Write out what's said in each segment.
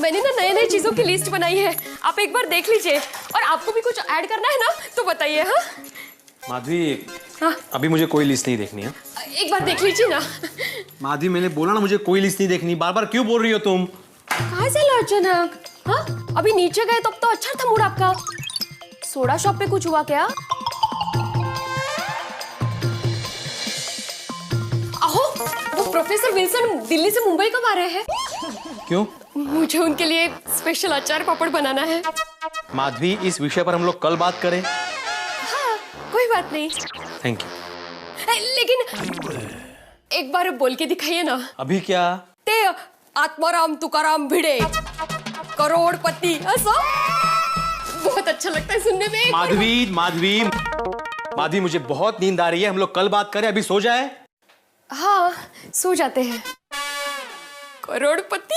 मैंने ना नए नए चीजों की लिस्ट बनाई है, आप एक बार देख लीजिए। और आपको भी कुछ ऐड करना है ना तो बताइए। हाँ माधवी, हाँ अभी मुझे कोई लिस्ट नहीं देखनी है। एक बार देख लीजिए ना। माधवी, मैंने बोला ना मुझे कोई लिस्ट नहीं देखनी। बार बार क्यों बोल रही हो तुम? कहाँ से ला अचानक? हाँ अभी नीचे गए तब तो अच्छा था मूड आपका। सोडा शॉप पे कुछ हुआ क्या? अहो, वो प्रोफेसर विल्सन दिल्ली से मुंबई कब आ रहे हैं? क्यों? मुझे उनके लिए स्पेशल अचार पापड़ बनाना है। माधवी, इस विषय पर हम लोग कल बात करें। हाँ कोई बात नहीं। Thank you. लेकिन एक बार बोल के दिखाइए ना। अभी क्या? ते आत्माराम तुकाराम भिडे करोड़पति, ऐसा बहुत अच्छा लगता है सुनने में। माधवी माधवी माधवी, मुझे बहुत नींद आ रही है, हम लोग कल बात करें, अभी सो जाए। हाँ सो जाते हैं। करोड़पति।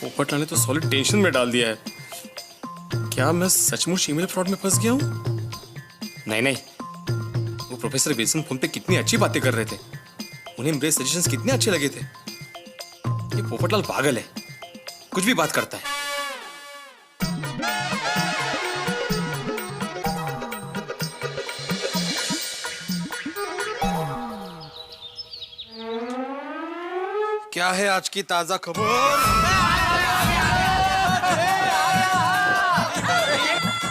पोपटलाल ने तो सॉलिड टेंशन में डाल दिया है। क्या मैं सचमुच ईमेल फ्रॉड में फंस गया हूँ? नहीं, वो प्रोफेसर विल्सन फोन पे कितनी अच्छी बातें कर रहे थे, उन्हें मेरे सजेशंस कितने अच्छे लगे थे। ये पोपटलाल पागल है, कुछ भी बात करता है। क्या है आज की ताजा खबर?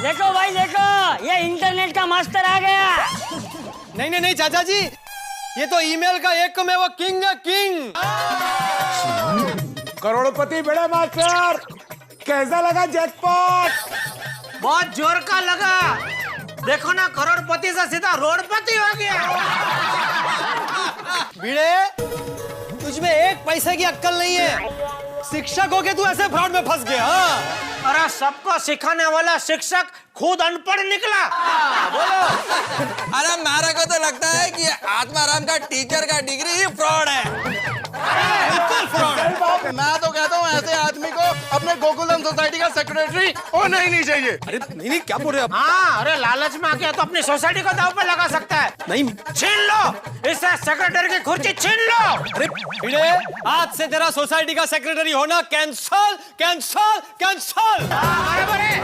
देखो भाई देखो, ये इंटरनेट का मास्टर आ गया। नहीं चाचा जी, ये तो ईमेल का एक में वो किंग है, किंग। करोड़पति बड़े मास्टर, कैसा लगा जैकपॉट? बहुत जोर का लगा। देखो ना, करोड़पति से सीधा रोडपति हो गया। भिड़े, तुझमें एक पैसे की अक्कल नहीं है। शिक्षक हो के तू ऐसे फ्रॉड में फंस गया। अरे सबको सिखाने वाला शिक्षक खुद अनपढ़ निकला। बोलो। अरे मेरे को तो लगता है कि आत्माराम का टीचर का डिग्री ही फ्रॉड है। बिल्कुल फ्रॉड है। मैं तो कहता हूँ ऐसे आदमी को अपने गोकुलम सोसाइटी का सेक्रेटरी होना ही नहीं चाहिए। अरे नहीं, क्या बोल रहे हैं आप? हाँ, अरे लालच में आके तो अपनी सोसाइटी को दांव पे लगा सकता है। नहीं, छीन लो इससे सेक्रेटरी की कुर्सी, छीन लो। अरे भिड़े, आज से तेरा सोसाइटी का सेक्रेटरी होना कैंसल, कैंसल, कैंसल। बराबर है।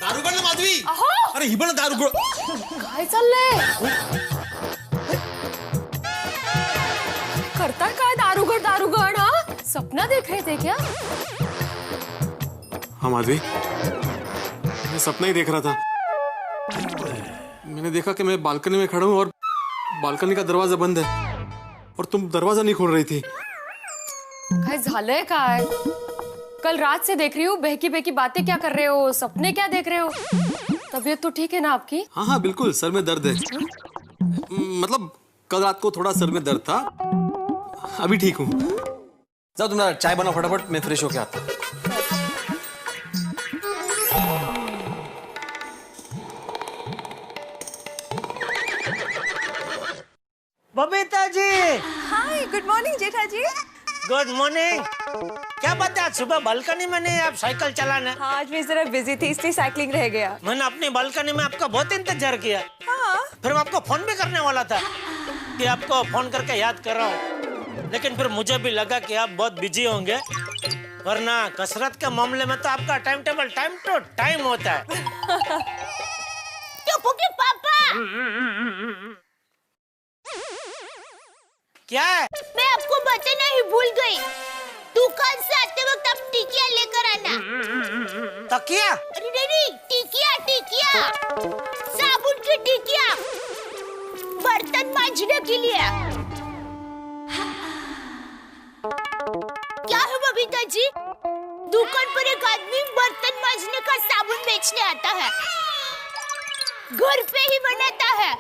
दारुगड ना माधवी? अहो अरे ही पण दारुगड. काय चाललंय? करता काय दारुगड दारुगड? हाँ सपना देख रहे थे क्या? हाँ माधवी, मैं सपना ही देख रहा था। मैंने देखा कि मैं बालकनी में खड़ा हूँ और बालकनी का दरवाजा बंद है और तुम दरवाजा नहीं खोल रही थी। काय झालंय काय? कल रात से देख रही हूँ, बहकी बहकी बातें क्या कर रहे हो, सपने क्या देख रहे हो? तबीयत तो ठीक है ना आपकी? हाँ हाँ बिल्कुल, सर में दर्द है। मतलब कल रात को थोड़ा सर में दर्द था, अभी ठीक हूँ। जाओ तुम चाय बनाओ फटाफट, मैं फ्रेश होके आता हूँ। Babita ji. Hi, good morning Jetha ji. Good morning. क्या बात है, आज सुबह बालकनी में नहीं आप साइकिल चलाने? हाँ, आज मैं जरा बिजी थी इसलिए साइकिलिंग रह गया। मैंने अपनी बालकनी में आपका बहुत इंतजार किया। हाँ। फिर मैं आपको फोन भी करने वाला था कि आपको फोन करके याद कर रहा हूँ, लेकिन फिर मुझे भी लगा कि आप बहुत बिजी होंगे, वरना कसरत के मामले में तो आपका time table time to time होता है। पापा, क्या है? मैं आपको बताना ही भूल गई। दुकान से आते वक्त आप टिकिया लेकर आना। तकिया? अरे नहीं, टिकिया टिकिया, साबुन की टिकिया, बर्तन मांजने के लिए। क्या है बबीता जी? दुकान पर एक आदमी बर्तन मांजने का साबुन बेचने आता है, घर पे ही बनाता है,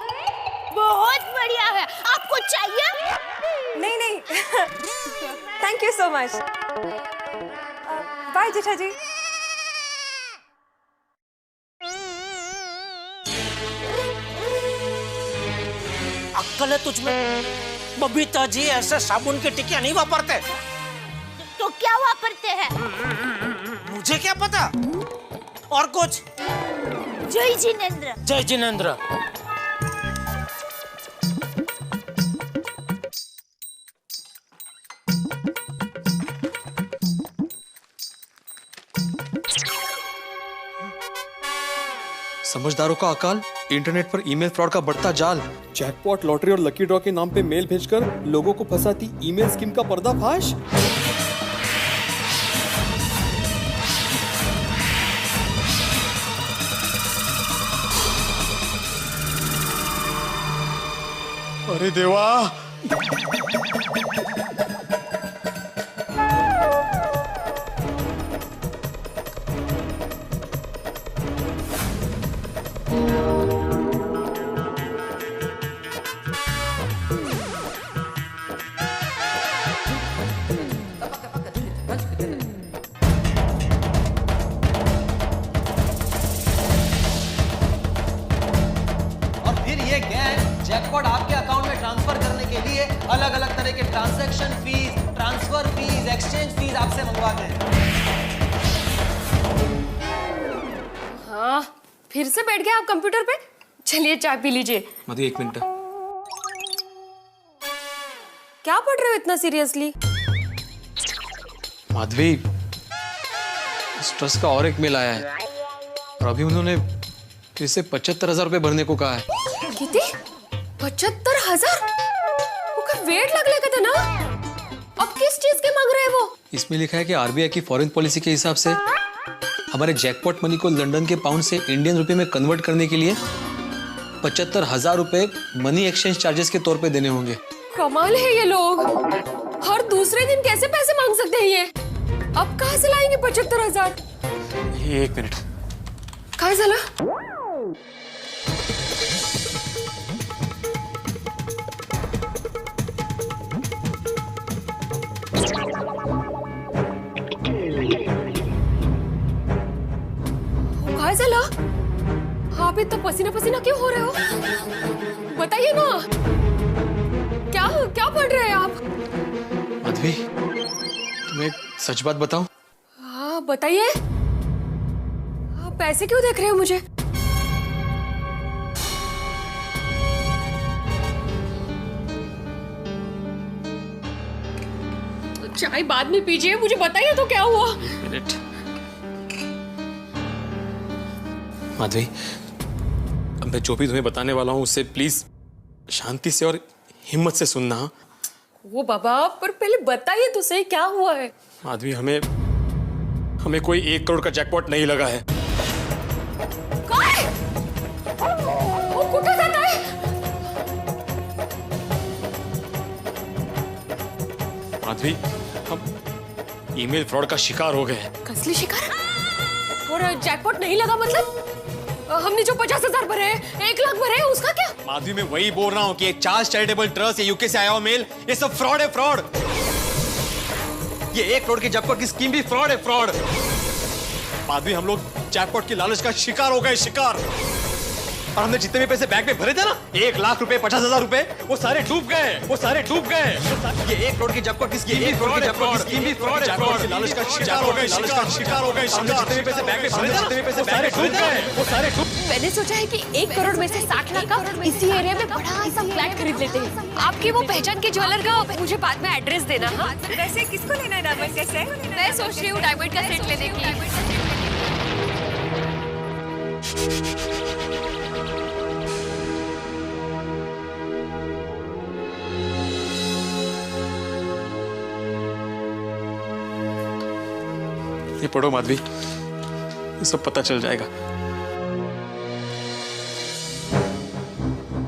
बहुत बढ़िया है। आपको चाहिए? नहीं नहीं thank you so much. Bye Jetha ji. अक्कल है तुझ में? बबीता जी ऐसे साबुन की टिकिया नहीं वापरते। तो क्या वापरते हैं? मुझे क्या पता। और कुछ? जय जिनेंद्र। जय जिनेंद्र। समझदारों का अकाल, इंटरनेट पर ईमेल फ्रॉड का बढ़ता जाल, जैकपॉट, लॉटरी और लकी ड्रॉ के नाम पे मेल भेजकर लोगों को फंसाती ईमेल स्कीम का पर्दाफाश। अरे देवा, जैकपॉट आपके अकाउंट में ट्रांसफर करने के लिए अलग अलग तरह के transaction fees, transfer fees, exchange fees आपसे मंगवाते हैं। हाँ, फिर से बैठ गए आप कंप्यूटर पे? चलिए चाय पी लीजिए। मधु एक मिनट। क्या पढ़ रहे हो इतना सीरियसली? माधवी, इस ट्रस्ट का और एक मेल आया है और अभी उन्होंने फिर से 75,000 रुपए भरने को कहा है। कितने? 75,000? वो वेट लगने का था ना? अब किस चीज के मांग रहे हैं वो? इसमें लिखा है कि आरबीआई की फॉरेन पॉलिसी के हिसाब से हमारे जैकपॉट मनी को लंदन के पाउंड से इंडियन रुपए में कन्वर्ट करने के लिए 75,000 रुपए मनी एक्सचेंज चार्जेस के तौर पे देने होंगे। कमाल है ये लोग, हर दूसरे दिन कैसे पैसे मांग सकते हैं ये? अब कहाँ से लाएंगे 75,000? ये एक मिनट। काय झालं? काय झालं? आप इतना पसीना पसीना क्यों हो रहे हो? बताइए ना, क्या क्या पढ़ रहे हैं आप? माधवी, तुम्हें एक सच बात बताऊं? हाँ बताइए। आप पैसे क्यों देख रहे हो मुझे? चाय बाद में पीजिए, मुझे बताइए तो क्या हुआ? मिनट। माधवी, अब मैं जो भी तुम्हें बताने वाला हूं उससे प्लीज शांति से और हिम्मत से सुनना। वो बाबा, पर पहले बताइए तो सही क्या हुआ है? माधवी, हमें कोई 1 करोड़ का जैकपॉट नहीं लगा है। काय? वो कुठे जाता है? माधवी, हम ईमेल फ्रॉड का शिकार हो गए हैं। कसली शिकार? और जैकपॉट नहीं लगा मतलब? हमने जो 50,000 भरे, 1 लाख भरे, उसका क्या? माधवी, मैं वही बोल रहा हूँ कि चार्ल्स चैरिटेबल ट्रस्ट, ये यूके से आया हुआ मेल, ये सब फ्रॉड है, फ्रॉड। ये 1 करोड़ की जैकपॉट की स्कीम भी फ्रॉड है, फ्रॉड। माधवी, हम लोग जैकपॉट की लालच का शिकार हो गए, शिकार। और हमने जितने भी पैसे बैंक में भरे थे ना, 1 लाख रुपए, 50,000 रुपए, वो सारे डूब गए, वो सारे डूब गए। ये 1 करोड़ की जैकपॉट की स्कीम भी फ्रॉड है, स्कीम भी फ्रॉड है, फ्रॉड की लालच का शिकार हो गए, शिकार हो गए। हमने जितने भी पैसे बैंक में भरे थे, जितने भी पैसे सारे डूब गए, वो सारे डूब। मैंने सोचा है कि 1 करोड़ में से 60 लाख का इसी एरिया में बड़ा सा फ्लैट खरीद लेते हैं। आपकी वो पहचान के ज्वेलर का मुझे बाद में एड्रेस देना। हाँ, वैसे किसको लेना है डायमंड का सेट? मैं सोच रही हूँ डायमंड का सेट लेने की। ये पढ़ो माधवी, ये सब पता चल जाएगा।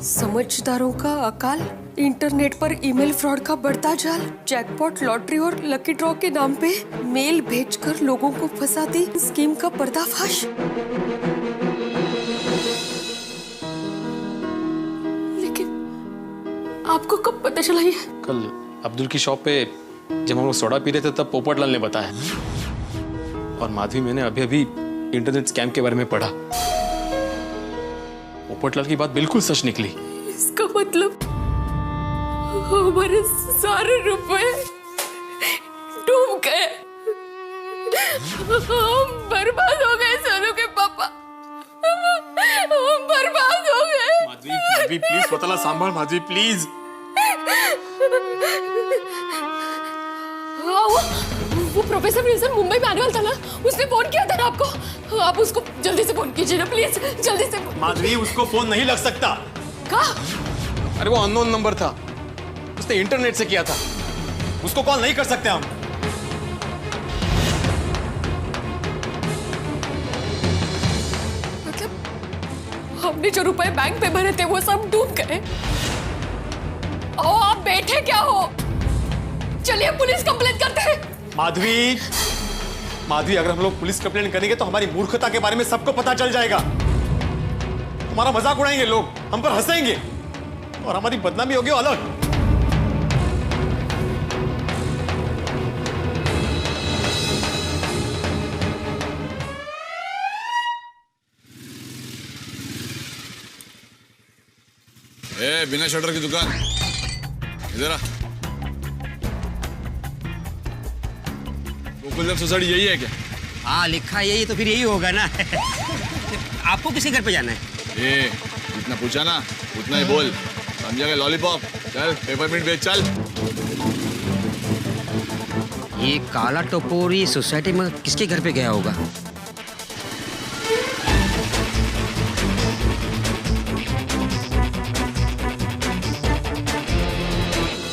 समझदारों का अकाल, इंटरनेट पर ईमेल फ्रॉड का बढ़ता जाल, जैकपॉट, लॉटरी और लकी ड्रॉ के नाम पे मेल भेजकर लोगों को फंसाती स्कीम का पर्दाफाश। लेकिन आपको कब पता चला ये? कल अब्दुल की शॉप पे जब हम लोग सोडा पी रहे थे तब पोपटलाल ने बताया। और माधवी, मैंने अभी अभी इंटरनेट स्कैम के बारे में पढ़ा। पोपटलाल की बात बिल्कुल सच निकली। इसका मतलब हमारे सारे रुपए डूब गए। हम बर्बाद हो गए सोनू के पापा। हम बर्बाद हो गए। माधवी, माधवी प्लीज स्वतःला सांभाळ माधवी प्लीज। वो प्रोफेसर विल्सन मुंबई में आने वाला था ना, उसने फोन किया था ना आपको। आप उसको जल्दी से फोन कीजिए ना प्लीज, जल्दी से। माधवी, उसको फोन नहीं लग सकता। कहा? अरे वो अननोन नंबर था, उसने इंटरनेट से किया था, उसको कॉल नहीं कर सकते हम। मतलब हमने जो रुपए बैंक पे भरे थे वो सब डूब गए। और आप बैठे क्या हो? चलिए पुलिस कंप्लेंट करते हैं। माधवी, माधवी, अगर हम लोग पुलिस कंप्लेंट करेंगे तो हमारी मूर्खता के बारे में सबको पता चल जाएगा। हमारा मजाक उड़ाएंगे लोग, हम पर हंसेंगे और हमारी बदनामी होगी अलग। बिना शटर की दुकान इधर आ। गोकुलम सोसाइटी यही है क्या? हाँ लिखा यही, तो फिर यही होगा ना। आपको किसी घर पे जाना है? जितना पूछा ना उतना ही बोल, समझा गया? लॉलीपॉप चल, पेपरमिंट बेच चल। ये काला टपोरी सोसाइटी में किसके घर पे गया होगा?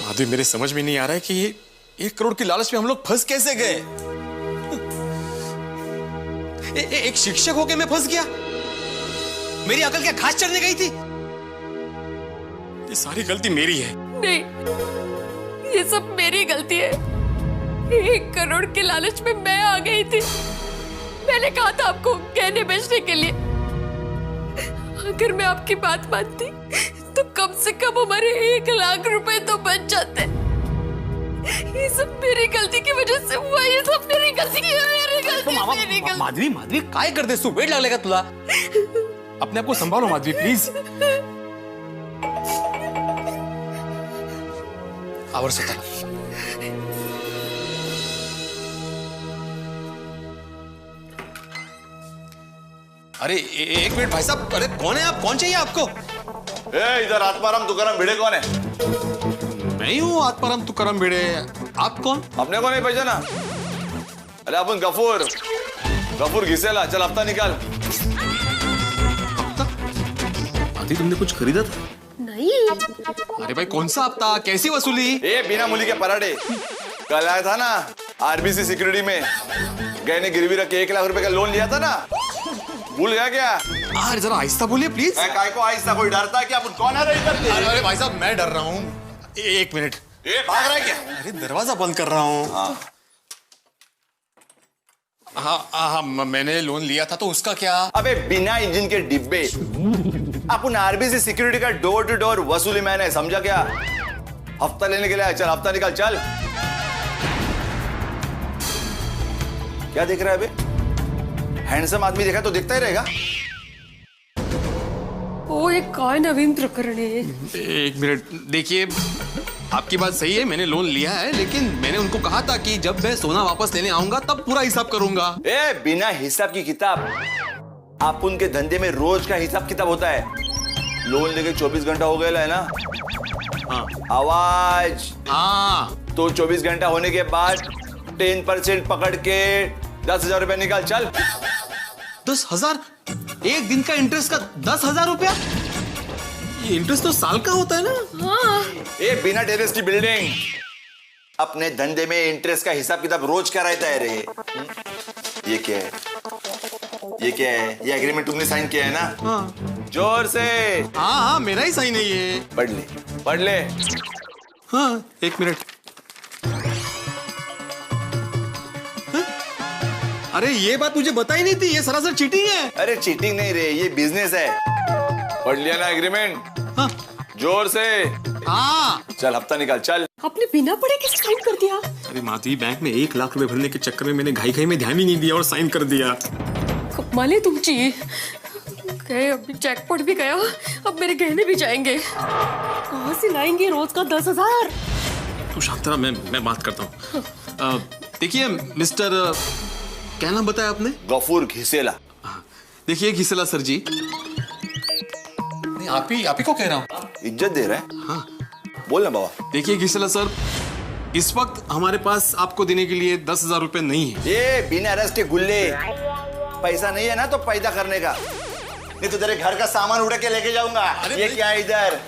माधवी, मेरे समझ में नहीं आ रहा है कि ये 1 करोड़ की लालच में हम लोग फंस कैसे गए। एक शिक्षक होके मैं फंस गया। मेरी अकल क्या घास चढ़ने गई थी? ये सारी गलती मेरी है। नहीं, ये सब मेरी गलती है। 1 करोड़ के लालच में मैं आ गई थी। मैंने कहा था आपको गहने बेचने के लिए। अगर मैं आपकी बात मानती तो कम से कम हमारे 1 लाख रुपए तो बच जाते। ये सब मेरी गलती की वजह से हुआ। ये सब मेरी गलती की, मेरी गलती। माधवी, माधवी काय करतेस तू? वेट लागलेगा तुला? अपने आप को संभालो माधवी प्लीज। आवर स्वतःला। अरे एक मिनट भाई साहब, अरे कौन है आप? कौन चाहिए आपको? इधर आत्माराम तुकाराम भिड़े कौन है? मैं ही हूँ आत्माराम तुकाराम भिड़े। आप कौन? अपने को नहीं पहचाना? अरे अपन गफूर, गफूर घिसेला। चल हफ्ता निकाल। आदि, तुमने कुछ खरीदा था? नहीं। अरे भाई कौन सा हफ्ता? कैसी वसूली? बिना मूली के पराठे। कल आया था ना आरबीसी सिक्योरिटी में, गहने गिरवी रख के 1 लाख रुपए का लोन लिया था ना, भूल गया क्या? अरे जरा आहिस्ता बोलिए प्लीज। काय को आहिस्ता? कोई डरता है क्या? अपन कौन है रे इधर? अरे भाई साहब, मैं डर रहा हूँ। 1 मिनट। भाग रहा है क्या? अरे दरवाजा बंद कर रहा हूँ। हाँ, मैंने लोन लिया था तो उसका क्या? अबे बिना इंजन के डिब्बे। अपन आरबीसी सिक्योरिटी का डोर टू डोर वसूली मैंने, समझा क्या? हफ्ता लेने के लिए आया। चल हफ्ता निकाल चल। क्या देख रहा है अबे? हैंडसम आदमी देखा तो दिखता ही रहेगा। वो एक काय नवीन प्रकरण है। 1 मिनट, देखिए आपकी बात सही है, मैंने लोन लिया है, लेकिन मैंने उनको कहा था कि जब मैं सोना वापस लेने आऊंगा तब पूरा हिसाब करूंगा। बिना हिसाब की किताब? आप उनके धंधे में रोज का हिसाब किताब होता है। लोन लेके 24 घंटा हो गया है ना? हाँ। आवाज। हाँ। तो 24 घंटा होने के बाद 10% पकड़ के 10,000 रुपए निकाल चल। 10,000? एक दिन का इंटरेस्ट का 10,000 रुपया? ये इंटरेस्ट तो साल का होता है ना? हाँ। बिना टेरेस की बिल्डिंग। अपने धंधे में इंटरेस्ट का हिसाब किताब रोज का रहता है रे। ये क्या है? ये क्या है? ये एग्रीमेंट तुमने साइन किया है ना? हाँ। जोर से। हाँ, मेरा ही साइन है ये। पढ़ ले, पढ़ ले। हाँ, 1 मिनट। अरे ये बात मुझे बताई नहीं थी, ये सरासर चीटिंग है। अरे चीटिंग नहीं रे, ये बिजनेस है। पढ़ लिया ना एग्रीमेंट? हाँ। जोर से। हाँ। चल हफ्ता निकाल चल। आपने बिना पढ़े कैसे साइन कर दिया? अरे माधवी, बैंक में 1 लाख रुपए भरने के चक्कर में मैंने घाई में ध्यान ही नहीं दिया और साइन कर दिया। माले तुम चाहिए गए, अभी जैकपॉट भी गया, अब मेरे गहने भी जाएंगे। कहाँ से लाएंगे रोज का 10,000? तू शांत रहा, मैं बात करता हूँ। देखिए मिस्टर, क्या नाम बताया आपने? गफूर घिसेला। देखिए घिसेला सर जी, नहीं आप ही को कह रहा हूँ। इज्जत दे रहे हैं? हाँ बोल ना बाबा। देखिए घिसेला सर, इस वक्त हमारे पास आपको देने के लिए 10,000 रुपए नहीं है। ये बिना अरेस्ट के गुल्ले, पैसा नहीं है ना तो पैदा करने का, नहीं तो तेरे घर का सामान उड़ा के लेके जाऊंगा। ये क्या है इधर?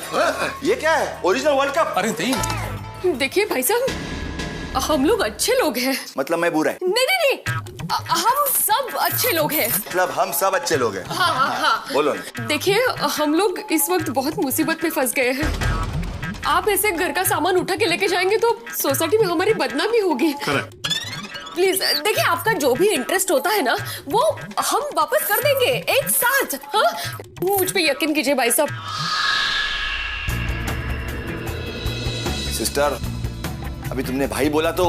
ये क्या है? Original world cup? अरे नहीं। देखिए भाई साहब, हम लोग अच्छे लोग हैं। मतलब मैं बुरा है? नहीं, हम सब अच्छे लोग हैं। मतलब हम सब अच्छे लोग हैं? हाँ। बोलो ना। देखिए हम लोग इस वक्त बहुत मुसीबत में फंस गए हैं। आप ऐसे घर का सामान उठा के लेके जाएंगे तो सोसाइटी में हमारी बदनामी होगी। प्लीज देखिए, आपका जो भी इंटरेस्ट होता है ना वो हम वापस कर देंगे एक साथ। हाँ, मुझ पे यकीन कीजिए भाई साहब। सिस्टर, अभी तुमने भाई बोला तो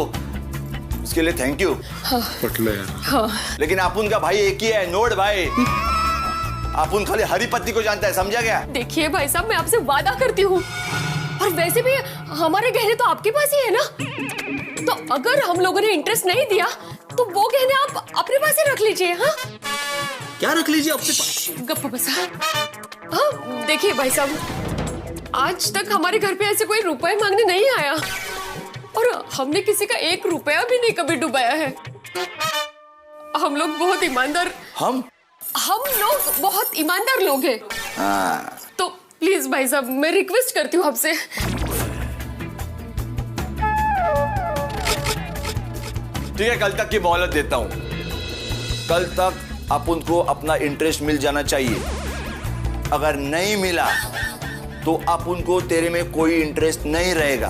उसके लिए थैंक यू। हाँ। लेकिन अपुन का भाई एक ही है, नोड भाई। अपुन खाली हरी पत्ती को जानता है, समझा गया? देखिए भाई साहब, मैं आपसे वादा करती हूँ, और वैसे भी हमारे गहने तो आपके पास ही है ना, तो अगर हम लोगों ने इंटरेस्ट नहीं दिया तो वो गहने आप अपने पास ही रख लीजिए। हाँ, क्या रख लीजिए अपने पास? गप्पा बसा। हाँ देखिए भाई साहब, आज तक हमारे घर पे ऐसे कोई रुपए मांगने नहीं आया, और हमने किसी का 1 रुपया भी नहीं कभी डुबाया है। हम लोग बहुत ईमानदार, हम लोग बहुत ईमानदार लोग हैं। तो प्लीज भाई साहब, मैं रिक्वेस्ट करती हूँ आपसे। ठीक है, कल तक की मोहलत देता हूँ। कल तक अपुन को अपना इंटरेस्ट मिल जाना चाहिए। अगर नहीं मिला तो अपुन को तेरे में कोई इंटरेस्ट नहीं रहेगा,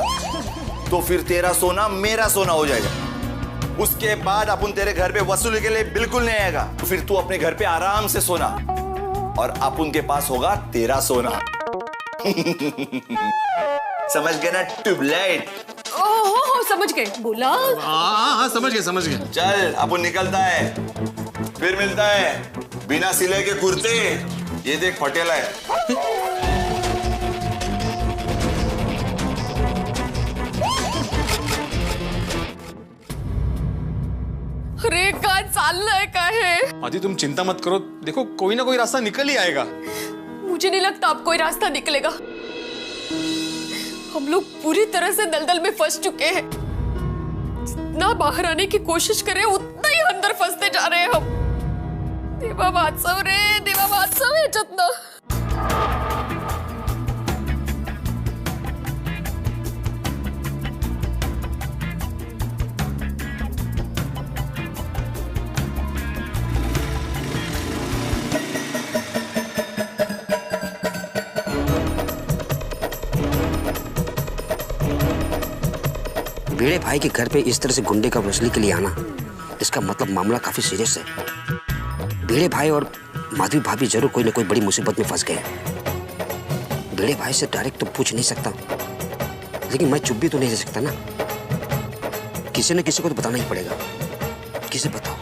तो फिर तेरा सोना मेरा सोना हो जाएगा। उसके बाद अपुन तेरे घर पे वसूली के लिए बिल्कुल नहीं आएगा, तो फिर तू अपने घर पे आराम से सोना, और अपुन के पास होगा तेरा सोना। समझ गए ना ट्यूबलाइट? ओह समझ गए, बोला। हाँ समझ गए। चल अपुन निकलता है, फिर मिलता है। बिना सिले के कुर्ते, ये देख फटेला है। अरे कहाँ चाललंय का है? आदि तुम चिंता मत करो, देखो कोई ना कोई रास्ता निकल ही आएगा। मुझे नहीं लगता अब कोई रास्ता निकलेगा। हम लोग पूरी तरह से दलदल में फंस चुके हैं। जितना बाहर आने की कोशिश करें उतना ही अंदर फंसते जा रहे हैं हम। देवा वात्सव रे, देवा वात्सव है जितना। भिड़े भाई के घर पे इस तरह से गुंडे का वसूली के लिए आना, इसका मतलब मामला काफी सीरियस है। भिड़े भाई और माधवी भाभी जरूर कोई ना कोई बड़ी मुसीबत में फंस गए। भिड़े भाई से डायरेक्ट तो पूछ नहीं सकता, लेकिन मैं चुप भी तो नहीं रह सकता ना। किसी न किसी को तो बताना ही पड़ेगा। किसे बताओ?